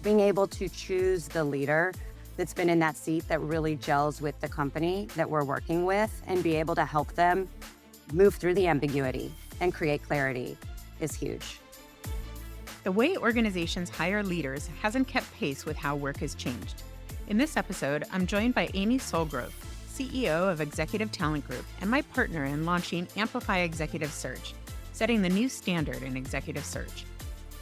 being able to choose the leader that's been in that seat that really gels with the company that we're working with and be able to help them move through the ambiguity and create clarity is huge. The way organizations hire leaders hasn't kept pace with how work has changed. In this episode, I'm joined by Amy Sulgrove, CEO of Executive Talent Group and my partner in launching Amplify Executive Search, setting the new standard in executive search.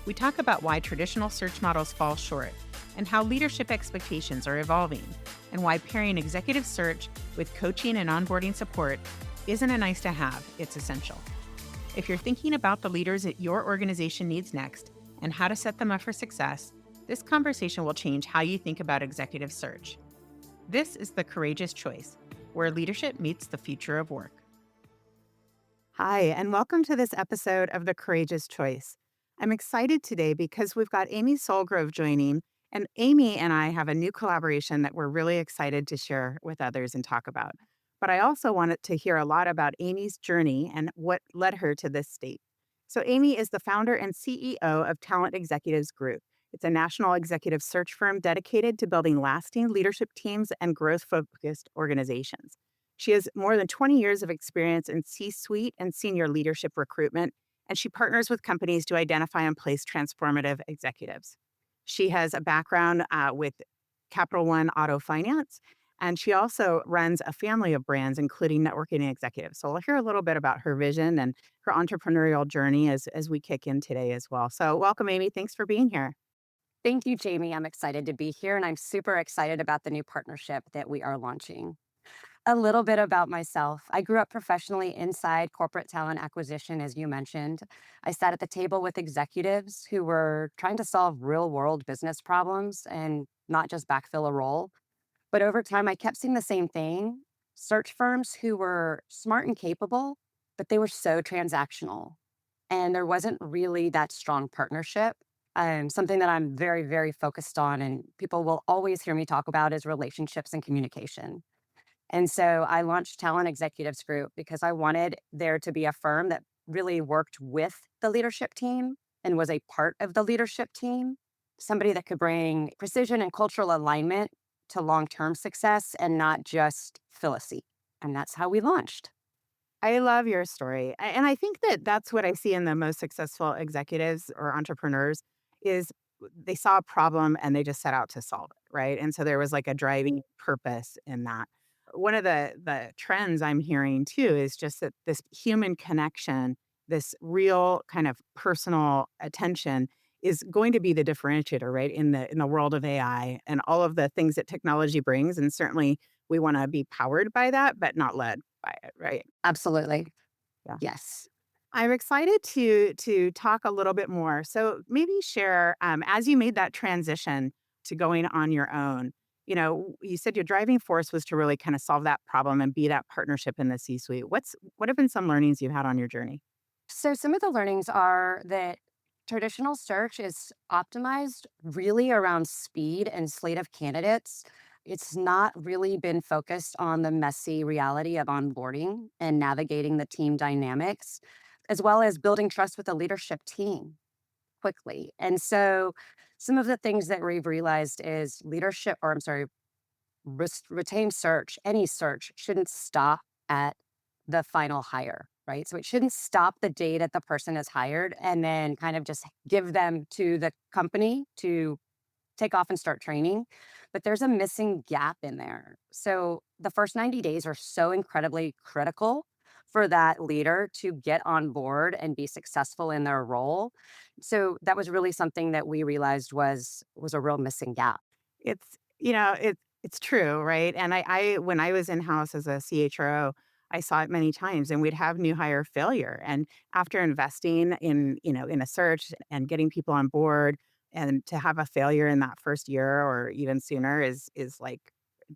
We talk about why traditional search models fall short and how leadership expectations are evolving, and why pairing executive search with coaching and onboarding support isn't a nice to have, it's essential. If you're thinking about the leaders that your organization needs next and how to set them up for success, this conversation will change how you think about executive search. This is The Courageous Choice, where leadership meets the future of work. Hi, and welcome to this episode of The Courageous Choice. I'm excited today because we've got Amy Sulgrove joining, and Amy and I have a new collaboration that we're really excited to share with others and talk about. But I also wanted to hear a lot about Amy's journey and what led her to this state. So Amy is the founder and CEO of Talent Executives Group. It's a national executive search firm dedicated to building lasting leadership teams and growth-focused organizations. She has more than 20 years of experience in C-suite and senior leadership recruitment, and she partners with companies to identify and place transformative executives. She has a background with Capital One Auto Finance, and she also runs a family of brands, including networking executives. So we'll hear a little bit about her vision and her entrepreneurial journey as we kick in today as well. So welcome, Amy. Thanks for being here. Thank you, Jamie. I'm excited to be here, and I'm super excited about the new partnership that we are launching. A little bit about myself. I grew up professionally inside corporate talent acquisition, as you mentioned. I sat at the table with executives who were trying to solve real world business problems and not just backfill a role. But over time, I kept seeing the same thing. Search firms who were smart and capable, but they were so transactional. And there wasn't really that strong partnership. Something that I'm very, very focused on, and people will always hear me talk about is relationships and communication. And so I launched Talent Executives Group because I wanted there to be a firm that really worked with the leadership team and was a part of the leadership team, somebody that could bring precision and cultural alignment to long-term success and not just fill a seat. And that's how we launched. I love your story. And I think that that's what I see in the most successful executives or entrepreneurs is they saw a problem and they just set out to solve it, right? And so there was like a driving purpose in that. One of the trends I'm hearing too is just that this human connection, this real kind of personal attention is going to be the differentiator, right? In the world of AI and all of the things that technology brings. And certainly we want to be powered by that, but not led by it, right? Absolutely. Yeah. Yes. I'm excited to talk a little bit more. So maybe share as you made that transition to going on your own. You know, you said your driving force was to really kind of solve that problem and be that partnership in the C-suite. What have been some learnings you've had on your journey? So some of the learnings are that traditional search is optimized really around speed and slate of candidates. It's not really been focused on the messy reality of onboarding and navigating the team dynamics, as well as building trust with the leadership team quickly. And so some of the things that we've realized is leadership, or I'm sorry, retained search, any search shouldn't stop at the final hire, right? So it shouldn't stop the day that the person is hired and then kind of just give them to the company to take off and start training. But there's a missing gap in there. So the first 90 days are so incredibly critical for that leader to get on board and be successful in their role. So that was really something that we realized was a real missing gap. It's it's true, right? And I when I was in house as a CHRO, I saw it many times, and we'd have new hire failure. And after investing in a search and getting people on board, and to have a failure in that first year or even sooner is like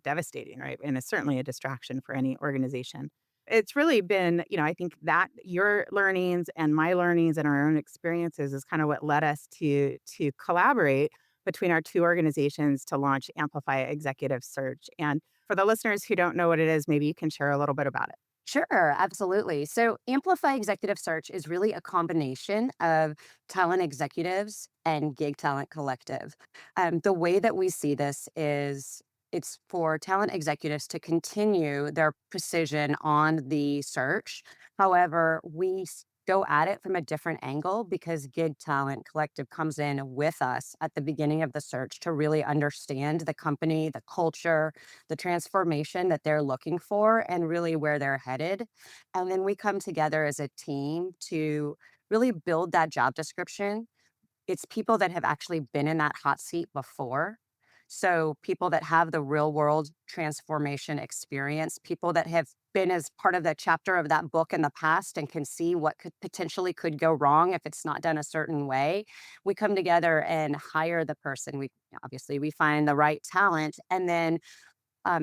devastating, right? And it's certainly a distraction for any organization. It's really been, I think that your learnings and my learnings and our own experiences is kind of what led us to collaborate between our two organizations to launch Amplify Executive Search. And for the listeners who don't know what it is, maybe you can share a little bit about it. Sure, absolutely. So, Amplify Executive Search is really a combination of talent executives and gig talent collective. The way that we see this is it's for talent executives to continue their precision on the search. However, go at it from a different angle because Gig Talent Collective comes in with us at the beginning of the search to really understand the company, the culture, the transformation that they're looking for and really where they're headed. And then we come together as a team to really build that job description. It's people that have actually been in that hot seat before. So people that have the real world transformation experience, people that have been as part of the chapter of that book in the past and can see what could potentially could go wrong if it's not done a certain way. We come together and hire the person. We obviously we find the right talent and then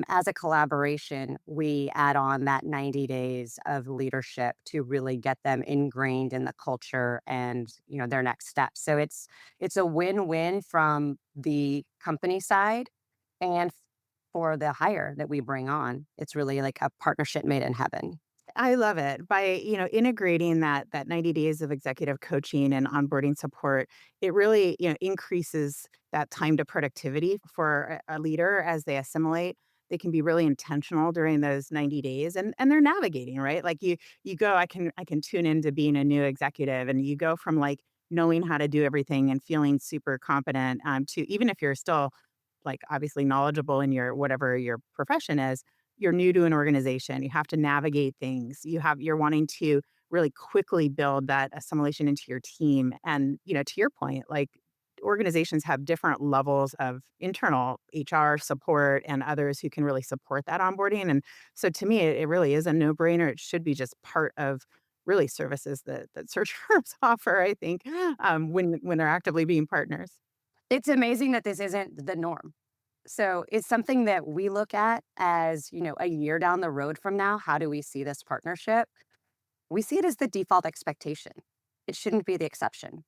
as a collaboration, we add on that 90 days of leadership to really get them ingrained in the culture and, their next steps. So it's a win-win from the company side and for the hire that we bring on. It's really like a partnership made in heaven. I love it. By, integrating that 90 days of executive coaching and onboarding support, it really, increases that time to productivity for a leader as they assimilate. They can be really intentional during those 90 days and they're navigating, right? Like you go, I can tune into being a new executive and you go from like knowing how to do everything and feeling super competent to even if you're still like obviously knowledgeable in your whatever your profession is, you're new to an organization, you have to navigate things. You're wanting to really quickly build that assimilation into your team. And, to your point, like organizations have different levels of internal HR support and others who can really support that onboarding. And so to me, it really is a no-brainer. It should be just part of really services that search firms offer, I think, when they're actively being partners. It's amazing that this isn't the norm. So it's something that we look at as, a year down the road from now. How do we see this partnership? We see it as the default expectation. It shouldn't be the exception.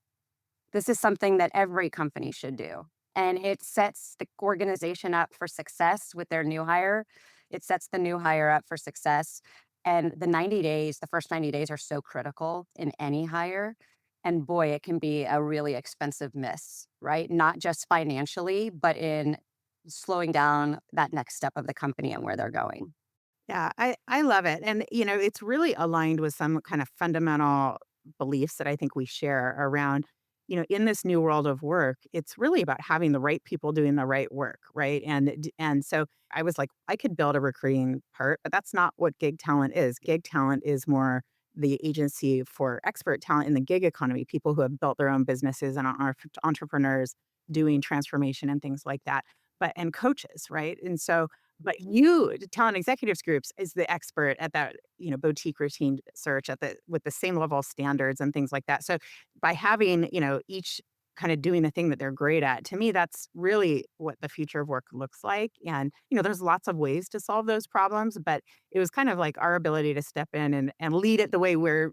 This is something that every company should do. And it sets the organization up for success with their new hire. It sets the new hire up for success. And the 90 days, the first 90 days are so critical in any hire. And boy, it can be a really expensive miss, right? Not just financially, but in slowing down that next step of the company and where they're going. Yeah, I love it. And, it's really aligned with some kind of fundamental beliefs that I think we share around, in this new world of work, it's really about having the right people doing the right work, right? And so I was like, I could build a recruiting part, but that's not what gig talent is. Gig talent is more the agency for expert talent in the gig economy, people who have built their own businesses and are entrepreneurs doing transformation and things like that. But and coaches, right? And so but you, the talent executives groups, is the expert at that, boutique routine search at the with the same level of standards and things like that. So by having, each kind of doing the thing that they're great at, to me, that's really what the future of work looks like. And, there's lots of ways to solve those problems, but it was kind of like our ability to step in and lead it the way we're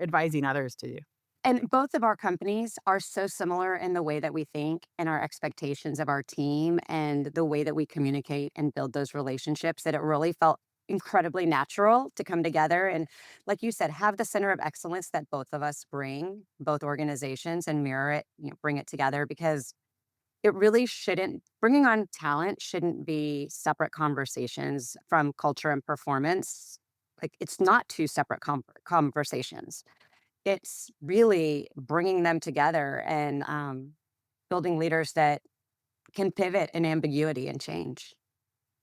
advising others to do. And both of our companies are so similar in the way that we think and our expectations of our team and the way that we communicate and build those relationships that it really felt incredibly natural to come together and like you said have the center of excellence that both of us bring both organizations and mirror it bring it together because it really shouldn't bringing on talent shouldn't be separate conversations from culture and performance like it's not two separate conversations. It's really bringing them together and, building leaders that can pivot in ambiguity and change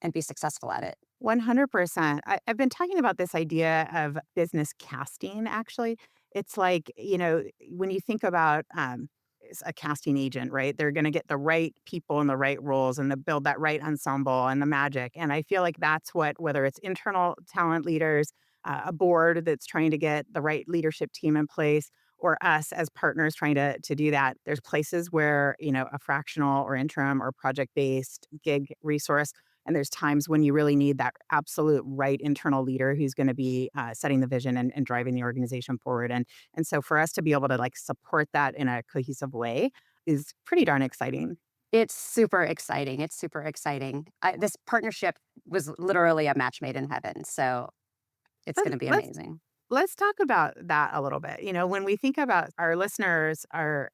and be successful at it. 100%. I've been talking about this idea of business casting, actually. It's like, when you think about a casting agent, right? They're going to get the right people in the right roles and to build that right ensemble and the magic. And I feel like that's what, whether it's internal talent leaders, a board that's trying to get the right leadership team in place, or us as partners trying to do that. There's places where, a fractional or interim or project based gig resource and there's times when you really need that absolute right internal leader who's going to be setting the vision and driving the organization forward. And so for us to be able to like support that in a cohesive way is pretty darn exciting. It's super exciting. It's super exciting. This partnership was literally a match made in heaven. So It's Let, going to be let's amazing. let's talk about that a little bit. When we think about our listeners are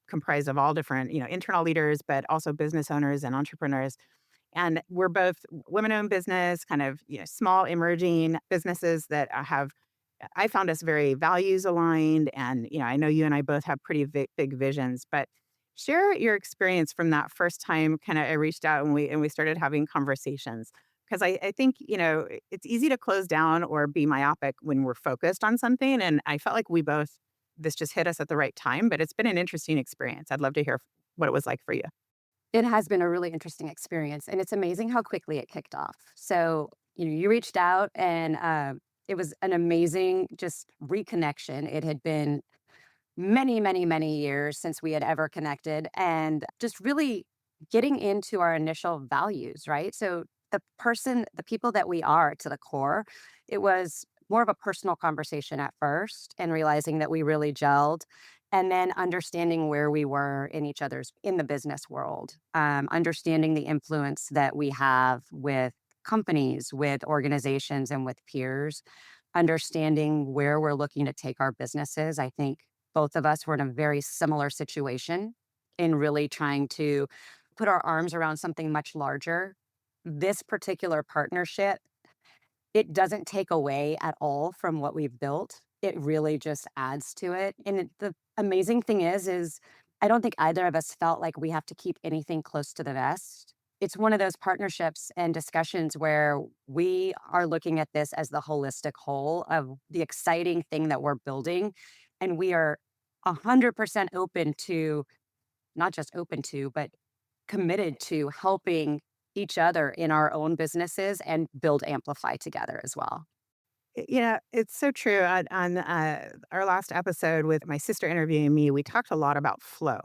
comprised of all different, internal leaders, but also business owners and entrepreneurs. And we're both women-owned business, kind of, small emerging businesses that have I found us very values aligned. And, I know you and I both have pretty big visions, but share your experience from that first time kind of I reached out and we started having conversations. Because I think, it's easy to close down or be myopic when we're focused on something. And I felt like this just hit us at the right time, but it's been an interesting experience. I'd love to hear what it was like for you. It has been a really interesting experience, and it's amazing how quickly it kicked off. So, you reached out, and it was an amazing just reconnection. It had been many, many, many years since we had ever connected, and just really getting into our initial values, right? So, the people that we are to the core, it was more of a personal conversation at first, and realizing that we really gelled, and then understanding where we were in each other's in the business world, understanding the influence that we have with companies, with organizations, and with peers, understanding where we're looking to take our businesses. I think both of us were in a very similar situation in really trying to put our arms around something much larger. This particular partnership, it doesn't take away at all from what we've built. It really just adds to it. And the amazing thing is I don't think either of us felt like we have to keep anything close to the vest. It's one of those partnerships and discussions where we are looking at this as the holistic whole of the exciting thing that we're building. And we are 100% open to, not just open to, but committed to helping each other in our own businesses and build Amplify together as well. It's so true. On our last episode with my sister interviewing me, we talked a lot about flow.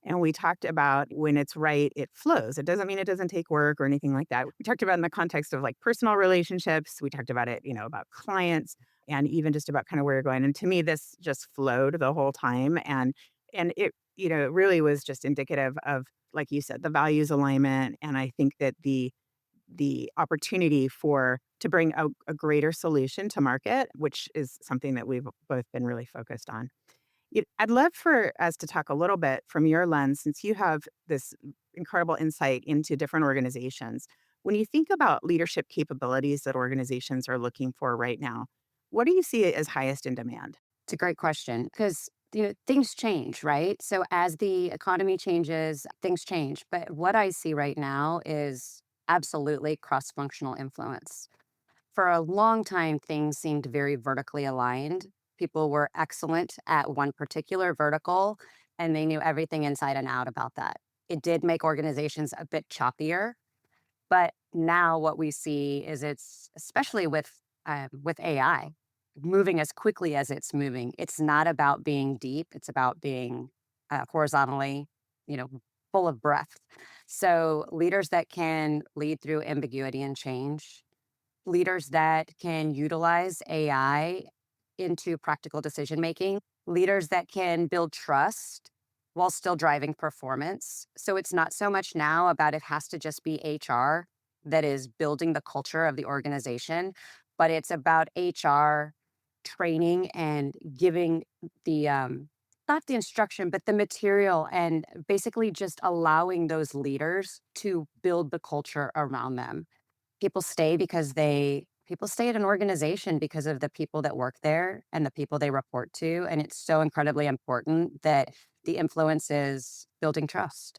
And we talked about when it's right, it flows. It doesn't mean it doesn't take work or anything like that. We talked about in the context of like personal relationships. We talked about it, about clients and even just about kind of where you're going. And to me, this just flowed the whole time. And it, it really was just indicative of, like you said, the values alignment. And I think that the opportunity to bring a greater solution to market, which is something that we've both been really focused on. I'd love for us to talk a little bit from your lens, since you have this incredible insight into different organizations. When you think about leadership capabilities that organizations are looking for right now, what do you see as highest in demand? It's a great question because things change, right? So as the economy changes, things change. But what I see right now is absolutely cross-functional influence. For a long time, things seemed very vertically aligned. People were excellent at one particular vertical, and they knew everything inside and out about that. It did make organizations a bit choppier, but now what we see is it's especially with AI moving as quickly as it's moving. It's not about being deep. It's about being horizontally, you know, full of breath. So leaders that can lead through ambiguity and change, leaders that can utilize AI into practical decision making, leaders that can build trust while still driving performance. So it's not so much now about it has to just be HR that is building the culture of the organization, but it's about HR training and giving the not the instruction, but the material and basically just allowing those leaders to build the culture around them. People stay at an organization because of the people that work there and the people they report to, and it's so incredibly important that the influence is building trust.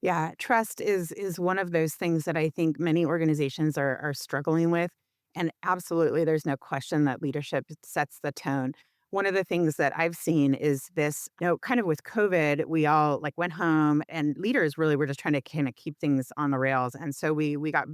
Yeah, trust is one of those things that I think many organizations are struggling with. And absolutely, there's no question that leadership sets the tone. One of the things that I've seen is this, kind of with COVID, we all like went home and leaders really were just trying to kind of keep things on the rails. And so we got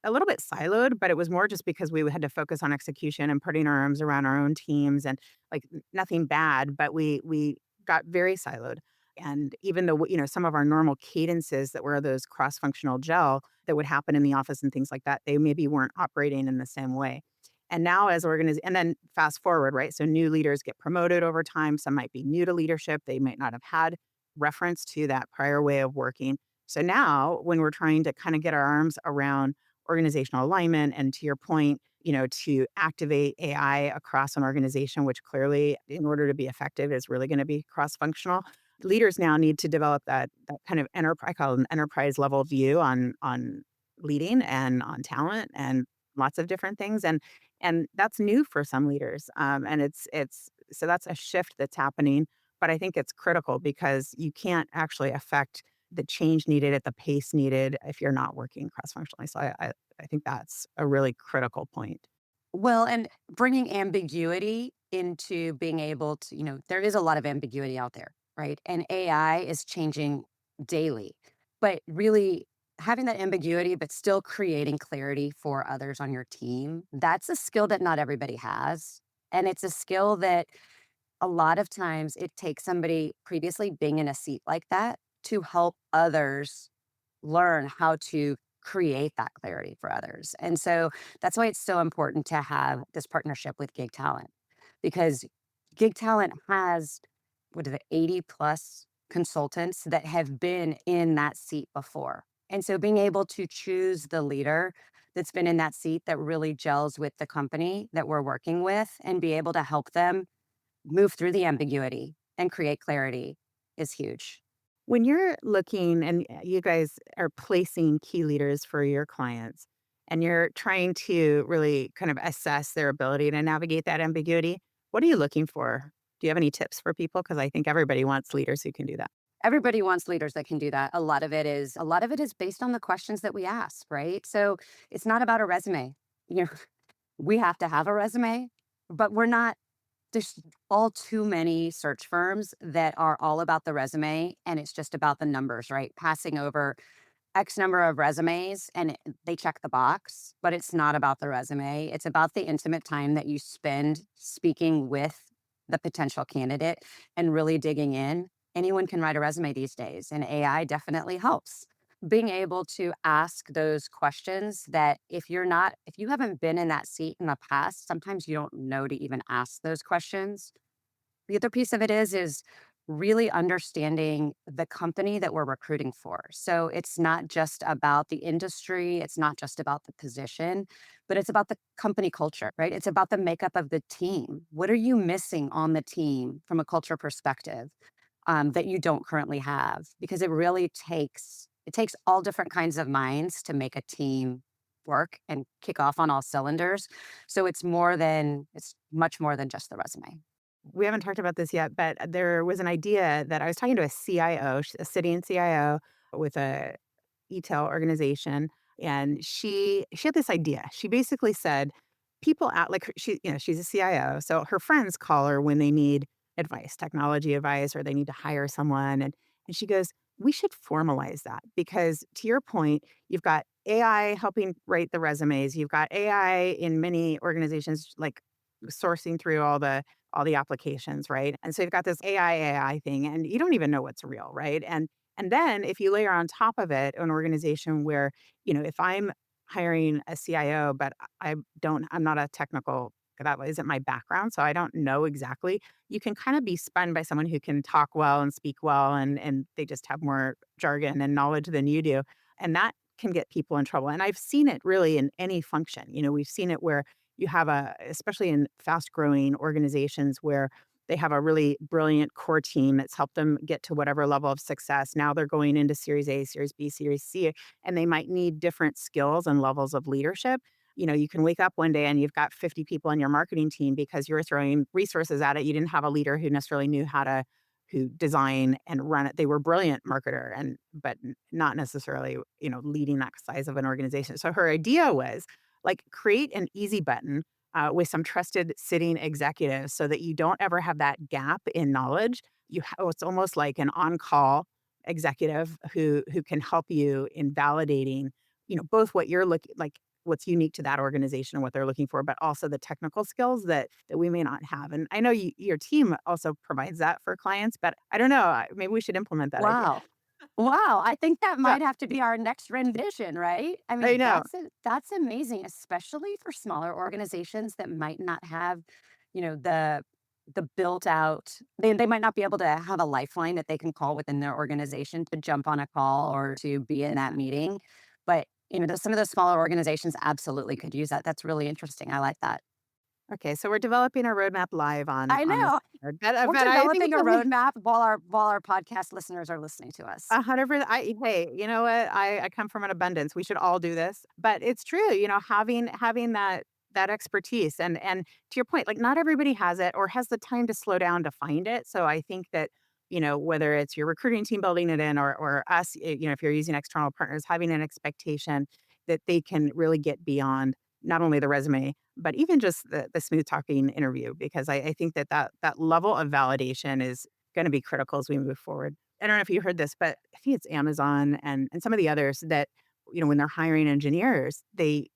a little bit siloed, but it was more just because we had to focus on execution and putting our arms around our own teams and like nothing bad, but we got very siloed. And even though, some of our normal cadences that were those cross-functional gel that would happen in the office and things like that, they maybe weren't operating in the same way. And now and then fast forward, right? So new leaders get promoted over time. Some might be new to leadership. They might not have had reference to that prior way of working. So now when we're trying to kind of get our arms around organizational alignment and to your point, to activate AI across an organization, which clearly, in order to be effective, is really going to be cross-functional. Leaders now need to develop that kind of enterprise, I call it an enterprise level view on leading and on talent and lots of different things. And that's new for some leaders. And it's so that's a shift that's happening. But I think it's critical because you can't actually affect the change needed at the pace needed if you're not working cross functionally. So I think that's a really critical point. Well, and bringing ambiguity into being able to, there is a lot of ambiguity out there, right? And AI is changing daily, but really having that ambiguity, but still creating clarity for others on your team, that's a skill that not everybody has. And it's a skill that a lot of times it takes somebody previously being in a seat like that to help others learn how to create that clarity for others. And so that's why it's so important to have this partnership with Gig Talent because Gig Talent has, what is it, 80 plus consultants that have been in that seat before. And so being able to choose the leader that's been in that seat that really gels with the company that we're working with and be able to help them move through the ambiguity and create clarity is huge. When you're looking and you guys are placing key leaders for your clients and you're trying to really kind of assess their ability to navigate that ambiguity, what are you looking for? Do you have any tips for people? Because I think everybody wants leaders who can do that. Everybody wants leaders that can do that. A lot of it is based on the questions that we ask, right? So it's not about a resume. You know, we have to have a resume, but we're not there's all too many search firms that are all about the resume and it's just about the numbers, right? Passing over X number of resumes and they check the box, but it's not about the resume. It's about the intimate time that you spend speaking with the potential candidate and really digging in. Anyone can write a resume these days, and AI definitely helps. Being able to ask those questions that if you haven't been in that seat in the past, sometimes you don't know to even ask those questions. The other piece of it is really understanding the company that we're recruiting for. So it's not just about the industry, it's not just about the position, but it's about the company culture, right? It's about the makeup of the team. What are you missing on the team from a culture perspective that you don't currently have? Because it takes all different kinds of minds to make a team work and kick off on all cylinders. So it's much more than just the resume. We haven't talked about this yet, but there was an idea that I was talking to a CIO, a sitting CIO with a e-tail organization, and she had this idea. She basically said, people out like she's a CIO, so her friends call her when they need advice, technology advice, or they need to hire someone, and she goes, we should formalize that because to your point, you've got AI helping write the resumes, you've got AI in many organizations like sourcing through all the applications, right? And so you've got this AI thing, and you don't even know what's real, right? And then if you layer on top of it an organization where, if I'm hiring a CIO, but I'm not a technical, that isn't my background, so I don't know exactly. You can kind of be spun by someone who can talk well and speak well, and they just have more jargon and knowledge than you do, and that can get people in trouble. And I've seen it really in any function. We've seen it where you have especially in fast growing organizations where they have a really brilliant core team that's helped them get to whatever level of success. Now they're going into Series A, Series B, Series C, and they might need different skills and levels of leadership. You can wake up one day and you've got 50 people on your marketing team because you're throwing resources at it. You didn't have a leader who necessarily knew how to who design and run it. They were brilliant marketer but not necessarily, leading that size of an organization. So her idea was like create an easy button with some trusted sitting executives so that you don't ever have that gap in knowledge. It's almost like an on-call executive who can help you in validating, both what you're looking like what's unique to that organization and what they're looking for, but also the technical skills that we may not have. And I know your team also provides that for clients, but I don't know. Maybe we should implement that idea. Wow. Wow, I think that Yeah, might have to be our next rendition, right? I I mean, know. that's amazing, especially for smaller organizations that might not have, the built out they might not be able to have a lifeline that they can call within their organization to jump on a call or to be in that meeting. But Some of those smaller organizations absolutely could use that. That's really interesting. I like that. Okay, so we're developing our roadmap live I on this. know. We're But I think developing it's a really roadmap while our podcast listeners are listening to us. 100%. Hey, you know what? I come from an abundance. We should all do this. But it's true, having that expertise and to your point, like not everybody has it or has the time to slow down to find it. So I think that, whether it's your recruiting team building it in or us, if you're using external partners, having an expectation that they can really get beyond not only the resume, but even just the smooth talking interview, because I think that level of validation is going to be critical as we move forward. I don't know if you heard this, but I think it's Amazon and some of the others that, when they're hiring engineers, they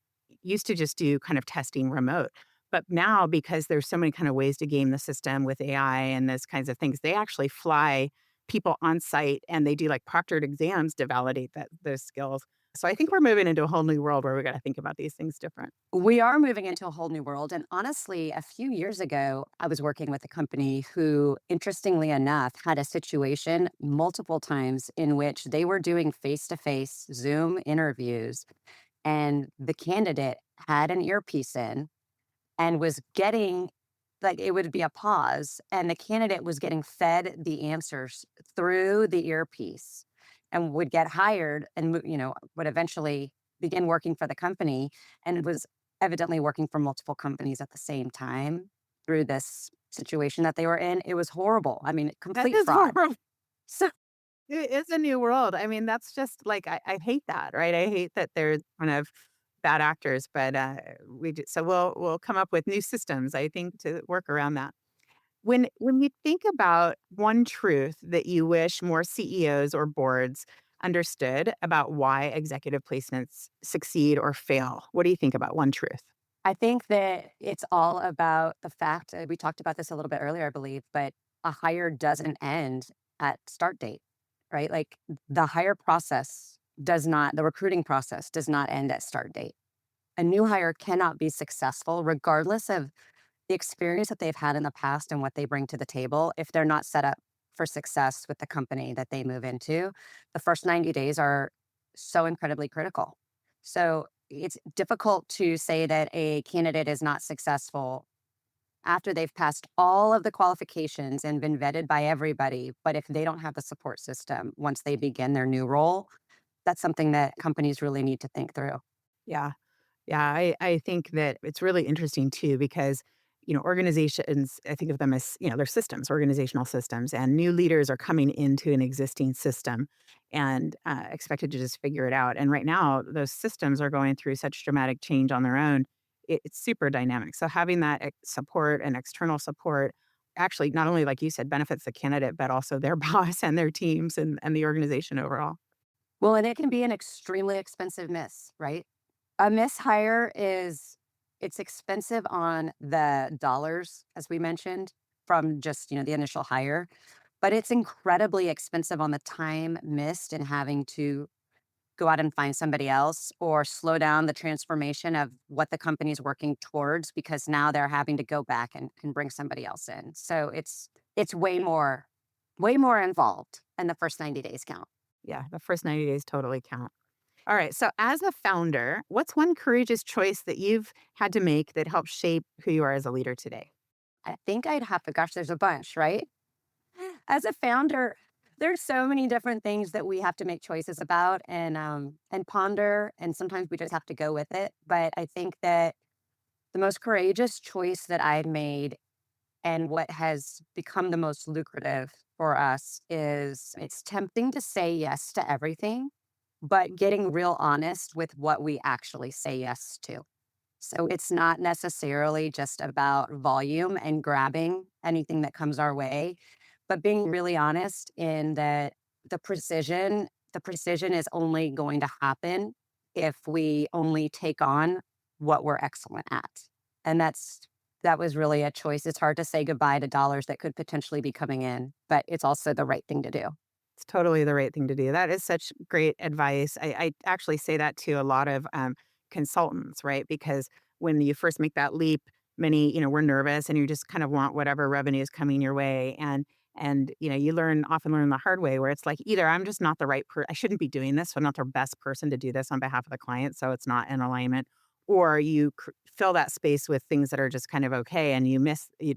used to just do kind of testing remote. But now, because there's so many kind of ways to game the system with AI and those kinds of things, they actually fly people on site and they do like proctored exams to validate those skills. So I think we're moving into a whole new world where we got to think about these things different. We are moving into a whole new world. And honestly, a few years ago, I was working with a company who, interestingly enough, had a situation multiple times in which they were doing face to face Zoom interviews, and the candidate had an earpiece in and was getting, like, it would be a pause, and the candidate was getting fed the answers through the earpiece and would get hired and would eventually begin working for the company, and was evidently working for multiple companies at the same time through this situation that they were in. It was horrible. I mean, That complete is fraud. horrible. So It is a new world. I mean, that's just like I hate that, right? I hate that there's kind of bad actors, but so we'll come up with new systems, I think, to work around that. When you think about one truth that you wish more CEOs or boards understood about why executive placements succeed or fail, what do you think about one truth? I think that it's all about the fact, we talked about this a little bit earlier, I believe, but a hire doesn't end at start date, right? Like, the recruiting process does not end at start date. A new hire cannot be successful regardless of the experience that they've had in the past and what they bring to the table if they're not set up for success with the company that they move into. The first 90 days are so incredibly critical. So it's difficult to say that a candidate is not successful after they've passed all of the qualifications and been vetted by everybody. But if they don't have the support system once they begin their new role, that's something that companies really need to think through. Yeah. Yeah, I think that it's really interesting too because, organizations, I think of them as, they're systems, organizational systems, and new leaders are coming into an existing system and expected to just figure it out. And right now, those systems are going through such dramatic change on their own. It's super dynamic. So having that support and external support actually not only, like you said, benefits the candidate, but also their boss and their teams and the organization overall. Well, and it can be an extremely expensive miss, right? A miss-hire it's expensive on the dollars, as we mentioned, from just, the initial hire, but it's incredibly expensive on the time missed and having to go out and find somebody else or slow down the transformation of what the company's working towards because now they're having to go back and bring somebody else in. So it's way more involved, and the first 90 days count. Yeah, the first 90 days totally count. All right. So, as a founder, what's one courageous choice that you've had to make that helps shape who you are as a leader today? I think I'd have to, gosh, there's a bunch, right? As a founder, there's so many different things that we have to make choices about and ponder, and sometimes we just have to go with it. But I think that the most courageous choice that I've made and what has become the most lucrative for us is it's tempting to say yes to everything, but getting real honest with what we actually say yes to. So it's not necessarily just about volume and grabbing anything that comes our way, but being really honest in that the precision is only going to happen if we only take on what we're excellent at. And that was really a choice. It's hard to say goodbye to dollars that could potentially be coming in, but it's also the right thing to do. It's totally the right thing to do. That is such great advice. I actually say that to a lot of consultants, right? Because when you first make that leap, many, we're nervous and you just kind of want whatever revenue is coming your way. And, you often learn the hard way where it's like, either I'm just not the right person, I shouldn't be doing this. So I'm not the best person to do this on behalf of the client. So it's not in alignment. Or you fill that space with things that are just kind of okay. And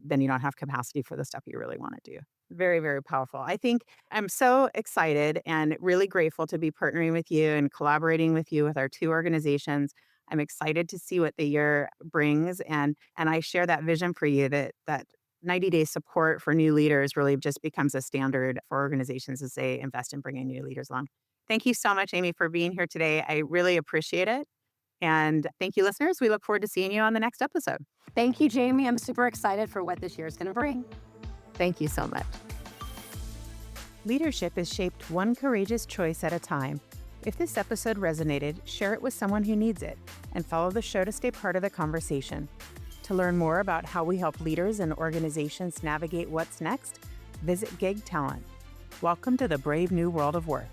then you don't have capacity for the stuff you really want to do. Very, very powerful. I think I'm so excited and really grateful to be partnering with you and collaborating with you with our two organizations. I'm excited to see what the year brings, and I share that vision for you that 90-day support for new leaders really just becomes a standard for organizations as they invest in bringing new leaders along. Thank you so much, Amy, for being here today. I really appreciate it. And thank you, listeners. We look forward to seeing you on the next episode. Thank you, Jamie. I'm super excited for what this year is going to bring. Thank you so much. Leadership is shaped one courageous choice at a time. If this episode resonated, share it with someone who needs it, and follow the show to stay part of the conversation. To learn more about how we help leaders and organizations navigate what's next, visit Gig Talent. Welcome to the brave new world of work.